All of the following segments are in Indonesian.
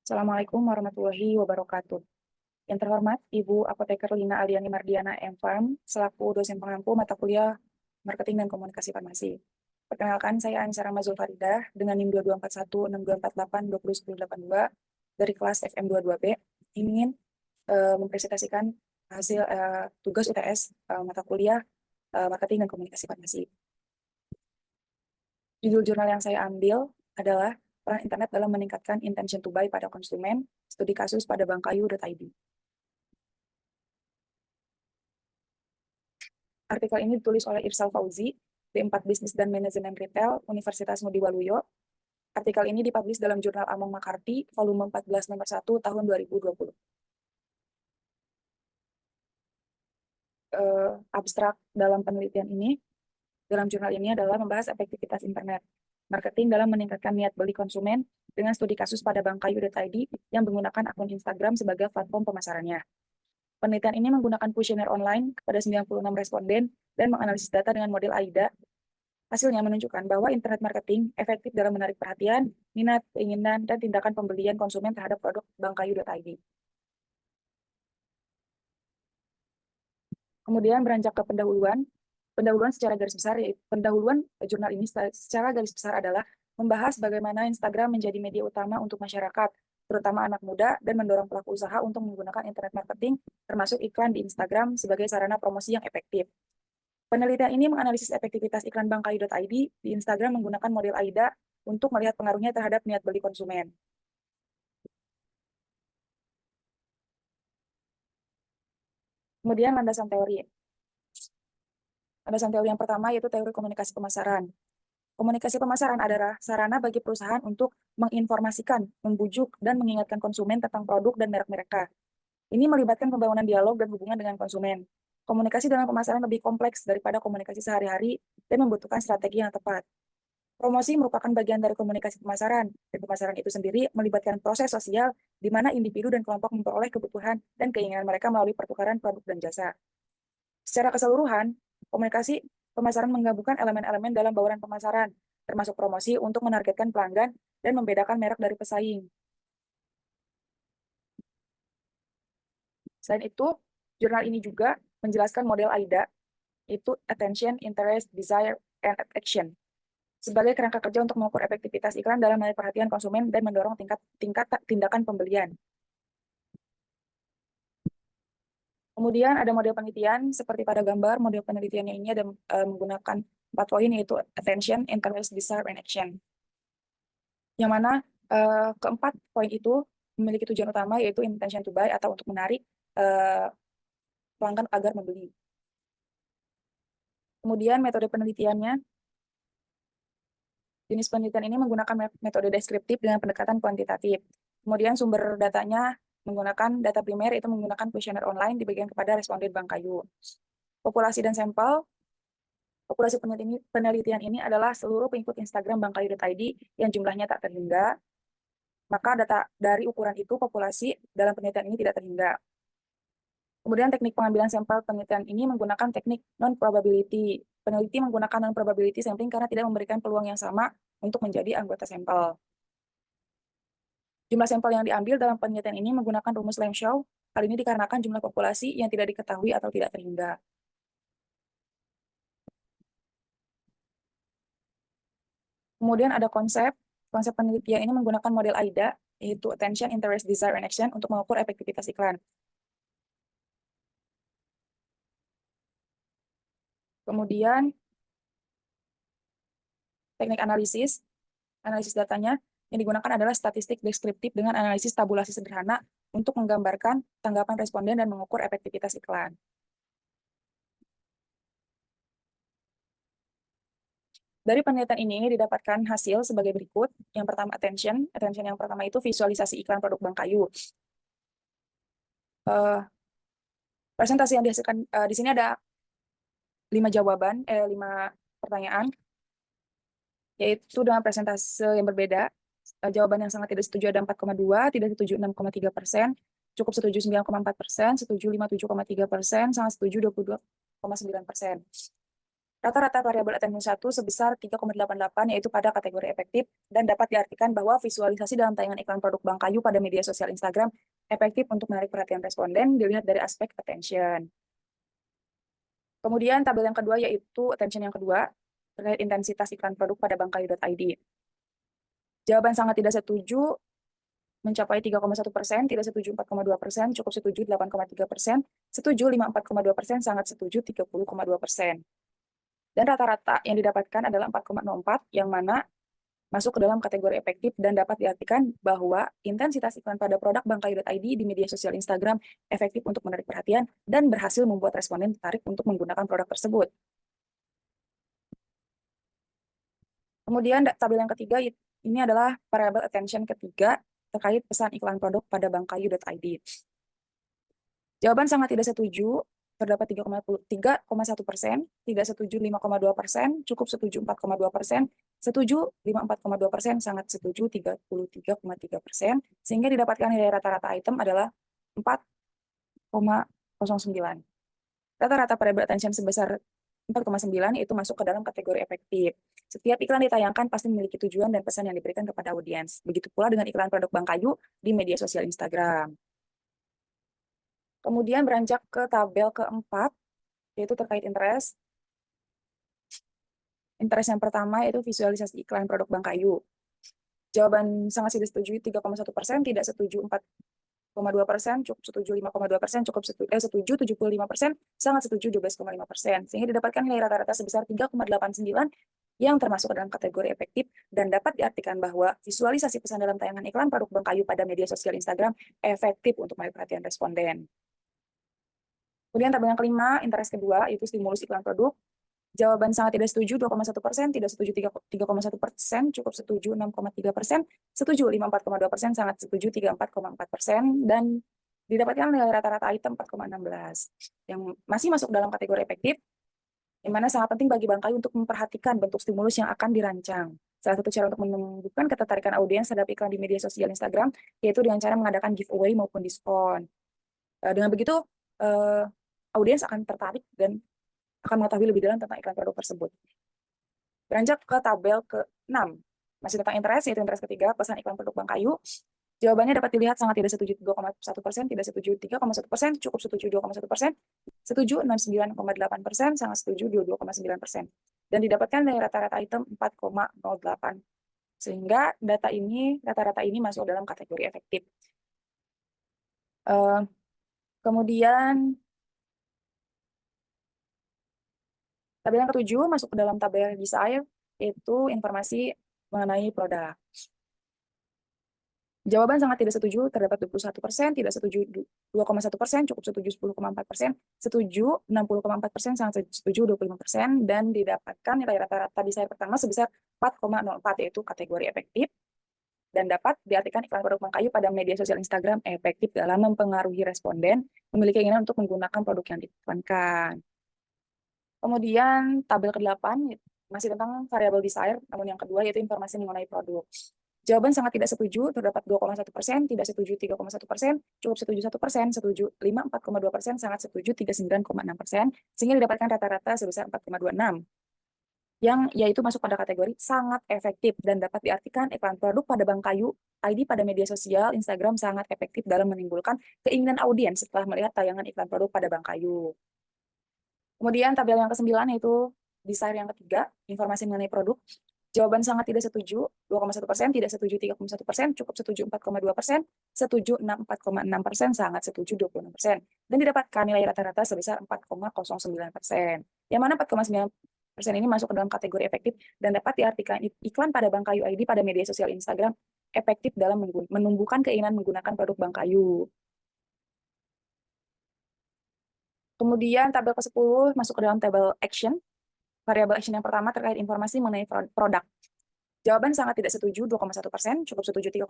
Assalamualaikum warahmatullahi wabarakatuh. Yang terhormat, Ibu Apoteker Lina Aliani Mardiana M.Farm, selaku dosen pengampu mata kuliah Marketing dan Komunikasi Farmasi. Perkenalkan, saya Anissa Ramazul Faridah dengan NIM 22416248201082 dari kelas FM22B, ingin mempresentasikan hasil tugas UTS mata kuliah Marketing dan Komunikasi Farmasi. Judul jurnal yang saya ambil adalah peran internet dalam meningkatkan intention to buy pada konsumen, studi kasus pada bankkayu.id. Artikel ini ditulis oleh Irsal Fauzi, D4 Bisnis dan Manajemen Retail, Universitas Ngudi Waluyo. Artikel ini dipublish dalam jurnal Among McCarthy, volume 14 nomor 1 tahun 2020. Abstrak dalam penelitian ini, dalam jurnal ini adalah membahas efektivitas internet marketing dalam meningkatkan niat beli konsumen dengan studi kasus pada bankkayu.id yang menggunakan akun Instagram sebagai platform pemasarannya. Penelitian ini menggunakan kuesioner online kepada 96 responden dan menganalisis data dengan model AIDA. Hasilnya menunjukkan bahwa internet marketing efektif dalam menarik perhatian, minat, keinginan, dan tindakan pembelian konsumen terhadap produk bankkayu.id. Kemudian beranjak ke pendahuluan secara garis besar, pendahuluan jurnal ini secara garis besar adalah membahas bagaimana Instagram menjadi media utama untuk masyarakat, terutama anak muda, dan mendorong pelaku usaha untuk menggunakan internet marketing, termasuk iklan di Instagram sebagai sarana promosi yang efektif. Penelitian ini menganalisis efektivitas iklan bankkayu.id di Instagram menggunakan model AIDA untuk melihat pengaruhnya terhadap niat beli konsumen. Kemudian landasan teori. Landasan teori yang pertama yaitu teori komunikasi pemasaran. Komunikasi pemasaran adalah sarana bagi perusahaan untuk menginformasikan, membujuk, dan mengingatkan konsumen tentang produk dan merek mereka. Ini melibatkan pembangunan dialog dan hubungan dengan konsumen. Komunikasi dalam pemasaran lebih kompleks daripada komunikasi sehari-hari dan membutuhkan strategi yang tepat. Promosi merupakan bagian dari komunikasi pemasaran, dan pemasaran itu sendiri melibatkan proses sosial di mana individu dan kelompok memperoleh kebutuhan dan keinginan mereka melalui pertukaran produk dan jasa. Secara keseluruhan, komunikasi pemasaran menggabungkan elemen-elemen dalam bauran pemasaran, termasuk promosi untuk menargetkan pelanggan dan membedakan merek dari pesaing. Selain itu, jurnal ini juga menjelaskan model AIDA, yaitu Attention, Interest, Desire, and Action, sebagai kerangka kerja untuk mengukur efektivitas iklan dalam menarik perhatian konsumen dan mendorong tingkat tindakan pembelian. Kemudian ada model penelitian, seperti pada gambar, model penelitiannya ini ada menggunakan 4 poin, yaitu Attention, Interest, Desire, and Action. Yang mana keempat poin itu memiliki tujuan utama, yaitu intention to buy atau untuk menarik pelanggan agar membeli. Kemudian metode penelitiannya, jenis penelitian ini menggunakan metode deskriptif dengan pendekatan kuantitatif. Kemudian sumber datanya menggunakan data primer, itu menggunakan kuesioner online dibagikan kepada responden bank kayu. Populasi dan sampel. Populasi penelitian ini adalah seluruh pengikut Instagram bankkayu.id yang jumlahnya tak terhingga. Maka data dari ukuran itu populasi dalam penelitian ini tidak terhingga. Kemudian teknik pengambilan sampel penelitian ini menggunakan teknik non-probability. Peneliti menggunakan non-probability sampling karena tidak memberikan peluang yang sama untuk menjadi anggota sampel. Jumlah sampel yang diambil dalam penelitian ini menggunakan rumus Lamshaw. Hal ini dikarenakan jumlah populasi yang tidak diketahui atau tidak terhingga. Kemudian ada konsep penelitian ini menggunakan model AIDA, yaitu Attention, Interest, Desire, and Action, untuk mengukur efektivitas iklan. Kemudian teknik analisis datanya yang digunakan adalah statistik deskriptif dengan analisis tabulasi sederhana untuk menggambarkan tanggapan responden dan mengukur efektivitas iklan. Dari penelitian ini didapatkan hasil sebagai berikut. Yang pertama attention yang pertama itu visualisasi iklan produk bank kayu. Presentasi yang dihasilkan di sini ada 5 pertanyaan, yaitu dengan presentase yang berbeda. Jawaban yang sangat tidak setuju ada 4,2, tidak setuju 6,3%, cukup setuju 9,4%, setuju 57,3%, sangat setuju 22,9%. Rata-rata variabel attention 1 sebesar 3,88 yaitu pada kategori efektif dan dapat diartikan bahwa visualisasi dalam tayangan iklan produk Bank Kayu pada media sosial Instagram efektif untuk menarik perhatian responden dilihat dari aspek attention. Kemudian tabel yang kedua yaitu attention yang kedua terkait intensitas iklan produk pada bankkayu.id. Jawaban sangat tidak setuju mencapai 3,1%, tidak setuju 4,2%, cukup setuju 8,3%, setuju 54,2%, sangat setuju 30,2%. Dan rata-rata yang didapatkan adalah 4,04, yang mana masuk ke dalam kategori efektif dan dapat diartikan bahwa intensitas iklan pada produk bankkayu.id di media sosial Instagram efektif untuk menarik perhatian dan berhasil membuat responden tertarik untuk menggunakan produk tersebut. Kemudian tabel yang ketiga ini adalah variabel attention ketiga terkait pesan iklan produk pada bankkayu.id. Jawaban sangat tidak setuju terdapat 3,1%, tidak setuju 5,2%, cukup setuju 4,2%, setuju 54,2%, sangat setuju 33,3%, sehingga didapatkan nilai rata-rata item adalah 4,09. Rata-rata variabel attention sebesar 4,9 itu masuk ke dalam kategori efektif. Setiap iklan ditayangkan pasti memiliki tujuan dan pesan yang diberikan kepada audiens. Begitu pula dengan iklan produk Bank Kayu di media sosial Instagram. Kemudian beranjak ke tabel keempat, yaitu terkait interest. Interest yang pertama yaitu visualisasi iklan produk Bank Kayu. Jawaban sangat tidak setuju 3,1%, tidak setuju 4,2%, cukup setuju 5,2%, setuju 75%, sangat setuju 12,5%. Sehingga didapatkan nilai rata-rata sebesar 3,89 yang termasuk dalam kategori efektif dan dapat diartikan bahwa visualisasi pesan dalam tayangan iklan produk Bank Kayu pada media sosial Instagram efektif untuk menarik perhatian responden. Kemudian tabel yang kelima, interest kedua, yaitu stimulus iklan produk. Jawaban sangat tidak setuju 2,1%, tidak setuju 3,1%, cukup setuju 6,3%, setuju 54,2%, sangat setuju 34,4%, dan didapatkan nilai rata-rata item 4,16, yang masih masuk dalam kategori efektif, yang mana sangat penting bagi Bank Kayu untuk memperhatikan bentuk stimulus yang akan dirancang. Salah satu cara untuk menumbuhkan ketertarikan audiens terhadap iklan di media sosial Instagram, yaitu dengan cara mengadakan giveaway maupun diskon. Dengan begitu, audiens akan tertarik dan akan mengetahui lebih dalam tentang iklan produk tersebut. Beranjak ke tabel ke-6, masih tentang interest, yaitu interest ketiga, pesan iklan produk Bank Kayu. Jawabannya dapat dilihat sangat tidak setuju 2,1%, tidak setuju 3,1%, cukup setuju 2,1%, setuju 69,8%, sangat setuju 22,9%. Dan didapatkan dari rata-rata item 4,08. Sehingga rata-rata ini masuk dalam kategori efektif. Kemudian tabel yang ketujuh masuk ke dalam tabel desire, yaitu informasi mengenai produk. Jawaban sangat tidak setuju terdapat 21%, tidak setuju 2,1%, cukup setuju 10,4%, setuju 60,4%, sangat setuju 25%, dan didapatkan nilai rata-rata desire pertama sebesar 4,04, yaitu kategori efektif, dan dapat diartikan iklan produk Bank Kayu pada media sosial Instagram efektif dalam mempengaruhi responden memiliki keinginan untuk menggunakan produk yang diiklankan. Kemudian tabel ke-8 masih tentang variabel desire, namun yang kedua yaitu informasi mengenai produk. Jawaban sangat tidak setuju terdapat 2,1%, tidak setuju 3,1%, cukup setuju 1%, setuju 54,2%, sangat setuju 39,6%, sehingga didapatkan rata-rata sebesar 4,26, yang yaitu masuk pada kategori sangat efektif dan dapat diartikan iklan produk pada Bank Kayu ID pada media sosial Instagram sangat efektif dalam menimbulkan keinginan audiens setelah melihat tayangan iklan produk pada Bank Kayu. Kemudian tabel yang ke-9 yaitu desire yang ketiga, informasi mengenai produk. Jawaban sangat tidak setuju 2,1%, tidak setuju 3,1%, cukup setuju 4,2%, setuju 4,6%, sangat setuju 26%. Dan didapatkan nilai rata-rata sebesar 4,09%. Yang mana 4,9% ini masuk ke dalam kategori efektif dan dapat diartikan iklan pada Bank Kayu ID pada media sosial Instagram efektif dalam menumbuhkan keinginan menggunakan produk Bank Kayu. Kemudian tabel ke-10 masuk ke dalam tabel action. Variabel action yang pertama terkait informasi mengenai produk. Jawaban sangat tidak setuju 2,1%, cukup setuju 3,1%,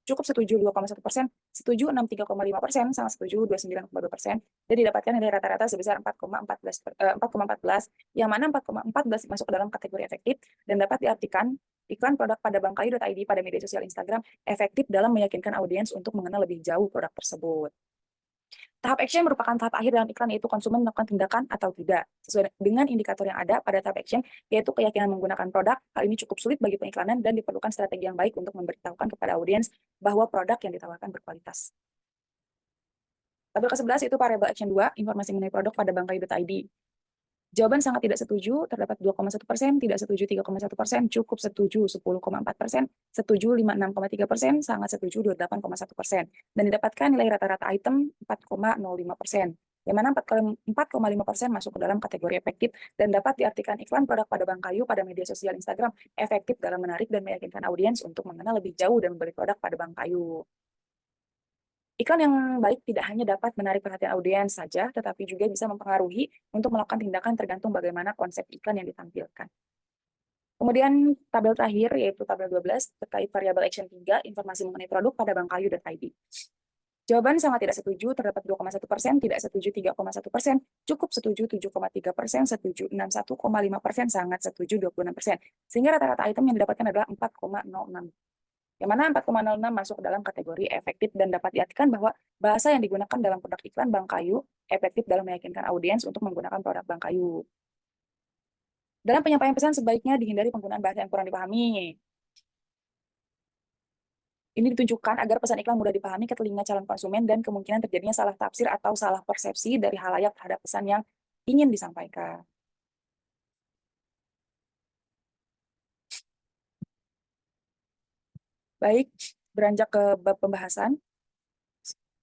cukup setuju 2,1%, setuju 63,5%, sangat setuju 29,2%, dan didapatkan nilai rata-rata sebesar 4,14, yang mana 4,14 masuk ke dalam kategori efektif dan dapat diartikan iklan produk pada bankkayu.id pada media sosial Instagram efektif dalam meyakinkan audiens untuk mengenal lebih jauh produk tersebut. Tahap action merupakan tahap akhir dalam iklan, yaitu konsumen melakukan tindakan atau tidak. Sesuai dengan indikator yang ada pada tahap action, yaitu keyakinan menggunakan produk. Hal ini cukup sulit bagi pengiklanan dan diperlukan strategi yang baik untuk memberitahukan kepada audiens bahwa produk yang ditawarkan berkualitas. Tabel ke-11 itu variable action 2, informasi mengenai produk pada bangkai.id. Jawaban sangat tidak setuju terdapat 2,1%, tidak setuju 3,1%, cukup setuju 10,4%, setuju 56,3%, sangat setuju 28,1%. Dan didapatkan nilai rata-rata item 4,05%. Yang mana 4,5% masuk ke dalam kategori efektif dan dapat diartikan iklan produk pada Bank Kayu pada media sosial Instagram efektif dalam menarik dan meyakinkan audiens untuk mengenal lebih jauh dan membeli produk pada Bank Kayu. Iklan yang baik tidak hanya dapat menarik perhatian audiens saja, tetapi juga bisa mempengaruhi untuk melakukan tindakan tergantung bagaimana konsep iklan yang ditampilkan. Kemudian tabel terakhir, yaitu tabel 12, terkait variabel action 3, informasi mengenai produk pada bankkayu.id. Jawaban sangat tidak setuju terdapat 2,1%, tidak setuju 3,1%, cukup setuju 7,3%, setuju 61,5%, sangat setuju 26%. Sehingga rata-rata item yang didapatkan adalah 4,06. Yang mana 4,06 masuk ke dalam kategori efektif dan dapat diartikan bahwa bahasa yang digunakan dalam produk iklan Bank Kayu efektif dalam meyakinkan audiens untuk menggunakan produk Bank Kayu. Dalam penyampaian pesan sebaiknya dihindari penggunaan bahasa yang kurang dipahami. Ini ditunjukkan agar pesan iklan mudah dipahami ke telinga calon konsumen dan kemungkinan terjadinya salah tafsir atau salah persepsi dari halayak terhadap pesan yang ingin disampaikan. Baik, beranjak ke bab pembahasan.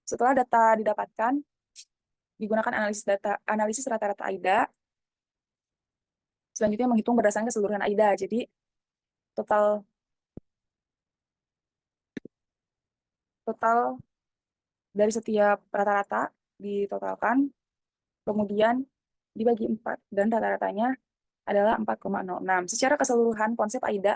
Setelah data didapatkan, digunakan analisis rata-rata AIDA. Selanjutnya menghitung berdasarkan keseluruhan AIDA. Jadi total dari setiap rata-rata ditotalkan, kemudian dibagi 4 dan rata-ratanya adalah 4,06. Secara keseluruhan konsep AIDA,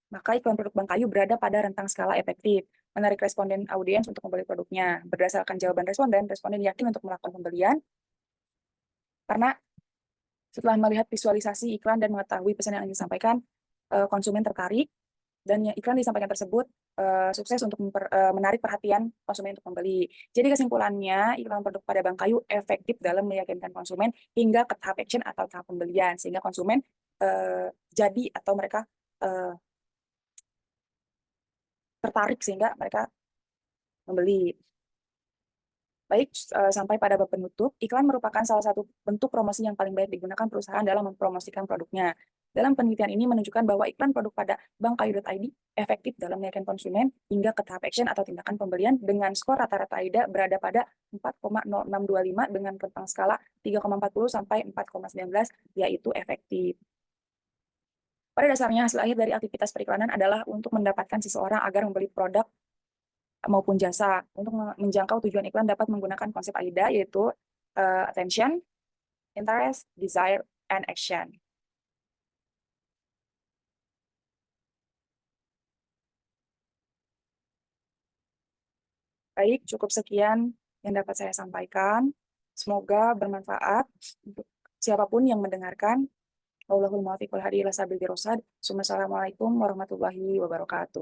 maka iklan produk Bank Kayu berada pada rentang skala efektif, menarik responden audiens untuk membeli produknya. Berdasarkan jawaban responden, responden yakin untuk melakukan pembelian karena setelah melihat visualisasi iklan dan mengetahui pesan yang ingin disampaikan, konsumen tertarik dan yang iklan disampaikan tersebut sukses untuk menarik perhatian konsumen untuk membeli. Jadi kesimpulannya, iklan produk pada Bank Kayu efektif dalam meyakinkan konsumen hingga ke tahap action atau tahap pembelian, sehingga konsumen jadi atau mereka tertarik sehingga mereka membeli. Baik, sampai pada bab penutup, iklan merupakan salah satu bentuk promosi yang paling baik digunakan perusahaan dalam mempromosikan produknya. Dalam penelitian ini menunjukkan bahwa iklan produk pada bankkayu.id efektif dalam meyakinkan konsumen hingga ke tahap action atau tindakan pembelian dengan skor rata-rata AIDA berada pada 4,0625 dengan rentang skala 3,40 sampai 4,19, yaitu efektif. Pada dasarnya, hasil akhir dari aktivitas periklanan adalah untuk mendapatkan seseorang agar membeli produk maupun jasa. Untuk menjangkau tujuan iklan dapat menggunakan konsep AIDA, yaitu attention, interest, desire, and action. Baik, cukup sekian yang dapat saya sampaikan. Semoga bermanfaat untuk siapapun yang mendengarkan. Wallahul muwaffiq wal hadi ila sabilir rasyad. Assalamualaikum warahmatullahi wabarakatuh.